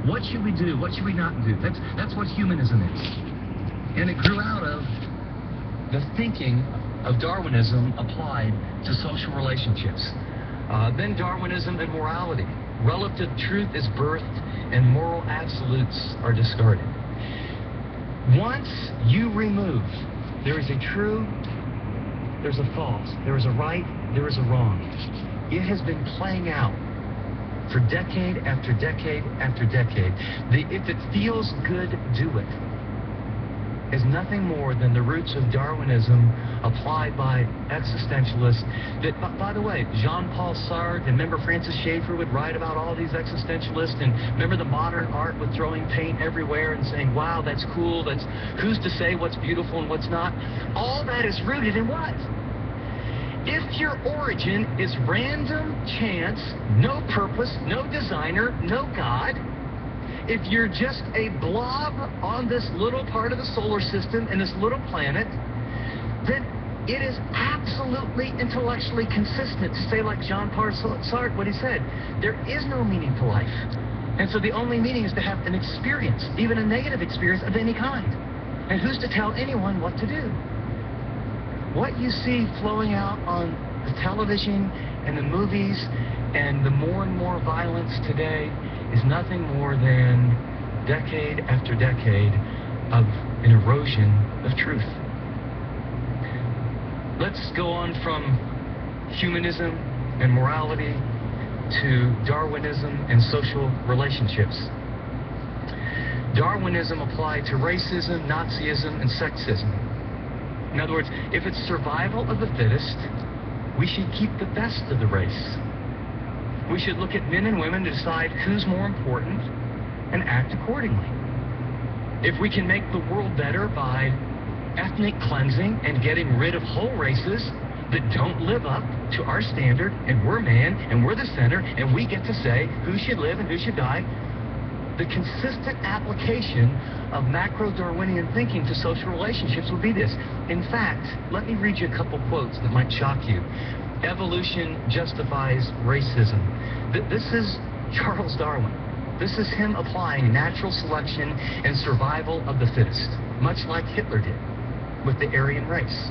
What should we do? What should we not do? That's what humanism is. And it grew out of the thinking of Darwinism applied to social relationships. Then Darwinism and morality. Relative truth is birthed and moral absolutes are discarded. Once you remove, there is a true, there's a false, there is a right, there is a wrong. It has been playing out for decade after decade after decade. If it feels good, do it is nothing more than the roots of Darwinism applied by existentialists. That, by the way, Jean-Paul Sartre and remember Francis Schaeffer would write about all these existentialists, and remember the modern art with throwing paint everywhere and saying, wow, that's cool, who's to say what's beautiful and what's not? All that is rooted in what? If your origin is random chance, no purpose, no designer, no God, if you're just a blob on this little part of the solar system and this little planet, then it is absolutely intellectually consistent to say, like Jean-Paul Sartre, what he said, there is no meaning to life. And so the only meaning is to have an experience, even a negative experience of any kind. And who's to tell anyone what to do? What you see flowing out on the television and the movies and the more and more violence today is nothing more than decade after decade of an erosion of truth. Let's go on from humanism and morality to Darwinism and social relationships. Darwinism applied to racism, Nazism, and sexism. In other words, if it's survival of the fittest, we should keep the best of the race. We should look at men and women to decide who's more important and act accordingly. If we can make the world better by ethnic cleansing and getting rid of whole races that don't live up to our standard, and we're man, and we're the center, and we get to say who should live and who should die, the consistent application of macro-Darwinian thinking to social relationships would be this. In fact, let me read you a couple quotes that might shock you. Evolution justifies racism. This is Charles Darwin. This is him applying natural selection and survival of the fittest, much like Hitler did with the Aryan race.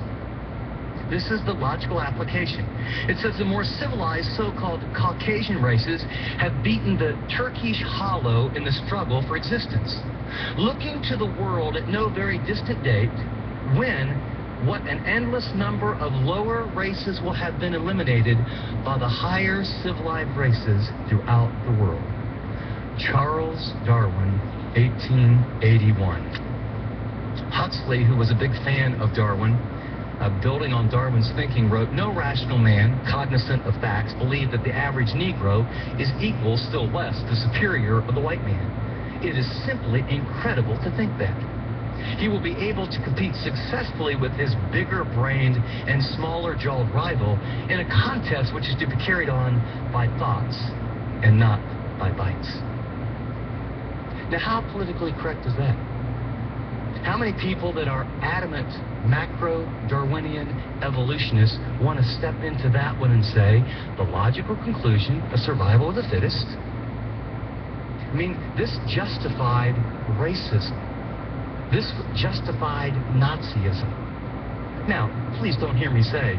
This is the logical application. It says the more civilized so-called Caucasian races have beaten the Turkish hollow in the struggle for existence. Looking to the world at no very distant date, when what an endless number of lower races will have been eliminated by the higher civilized races throughout the world. Charles Darwin, 1881. Huxley, who was a big fan of Darwin, building on Darwin's thinking, wrote, no rational man, cognizant of facts, believed that the average Negro is equal, still less, the superior of the white man. It is simply incredible to think that. He will be able to compete successfully with his bigger-brained and smaller-jawed rival in a contest which is to be carried on by thoughts and not by bites. Now, how politically correct is that? How many people that are adamant macro-Darwinian evolutionists want to step into that one and say the logical conclusion of survival of the fittest? I mean, this justified racism. This justified Nazism. Now, please don't hear me say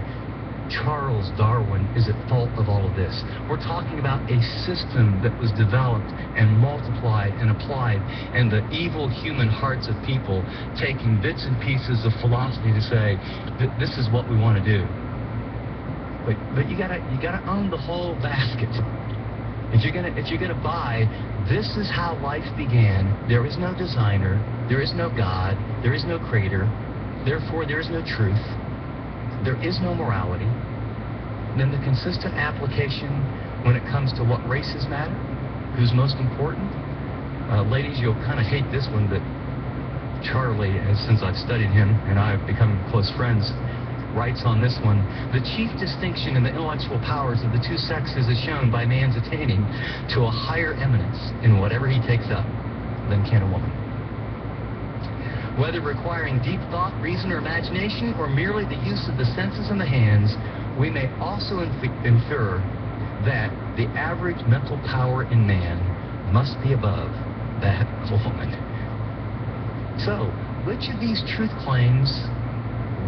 Charles Darwin is at fault of all of this. We're talking about a system that was developed and multiplied and applied, and the evil human hearts of people taking bits and pieces of philosophy to say this is what we want to do. But you gotta own the whole basket. If you're gonna buy, this is how life began. There is no designer. There is no God. There is no creator. Therefore, there is no truth. There is no morality. Then the consistent application when it comes to what races matter, who's most important. Ladies, you'll kind of hate this one, but Charlie, since I've studied him and I've become close friends, writes on this one, the chief distinction in the intellectual powers of the two sexes is shown by man's attaining to a higher eminence in whatever he takes up than can a woman. Whether requiring deep thought, reason, or imagination, or merely the use of the senses and the hands, we may also infer that the average mental power in man must be above that woman. So, which of these truth claims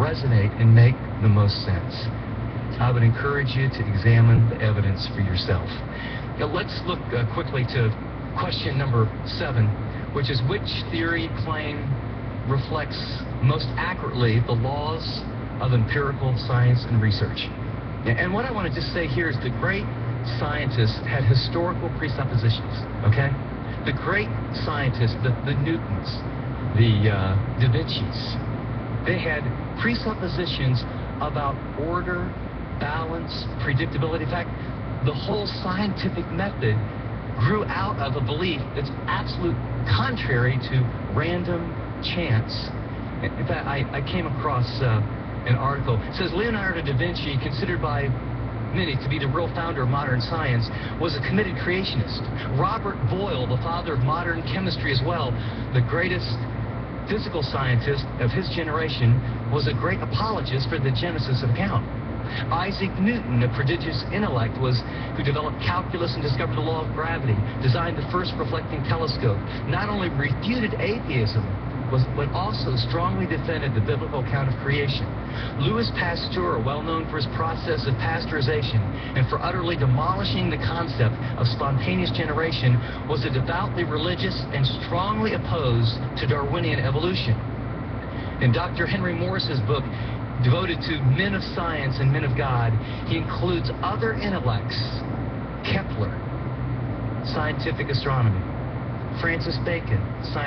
resonate and make the most sense? I would encourage you to examine the evidence for yourself. Now, let's look quickly to question number 7, which is which theory claim reflects most accurately the laws of empirical science and research. And what I want to just say here is the great scientists had historical presuppositions, okay? The great scientists, the Newtons, the Da Vinci's, they had presuppositions about order, balance, predictability. In fact, the whole scientific method grew out of a belief that's absolute contrary to random chance. In fact, I came across an article. It says Leonardo da Vinci, considered by many to be the real founder of modern science, was a committed creationist. Robert Boyle, the father of modern chemistry as well, the greatest physical scientist of his generation, was a great apologist for the genesis of count. Isaac Newton, a prodigious intellect, who developed calculus and discovered the law of gravity, designed the first reflecting telescope, not only refuted atheism, but also strongly defended the biblical account of creation. Louis Pasteur, well known for his process of pasteurization and for utterly demolishing the concept of spontaneous generation, was a devoutly religious and strongly opposed to Darwinian evolution. In Dr. Henry Morris's book, devoted to men of science and men of God, he includes other intellects: Kepler, scientific astronomy; Francis Bacon, scientific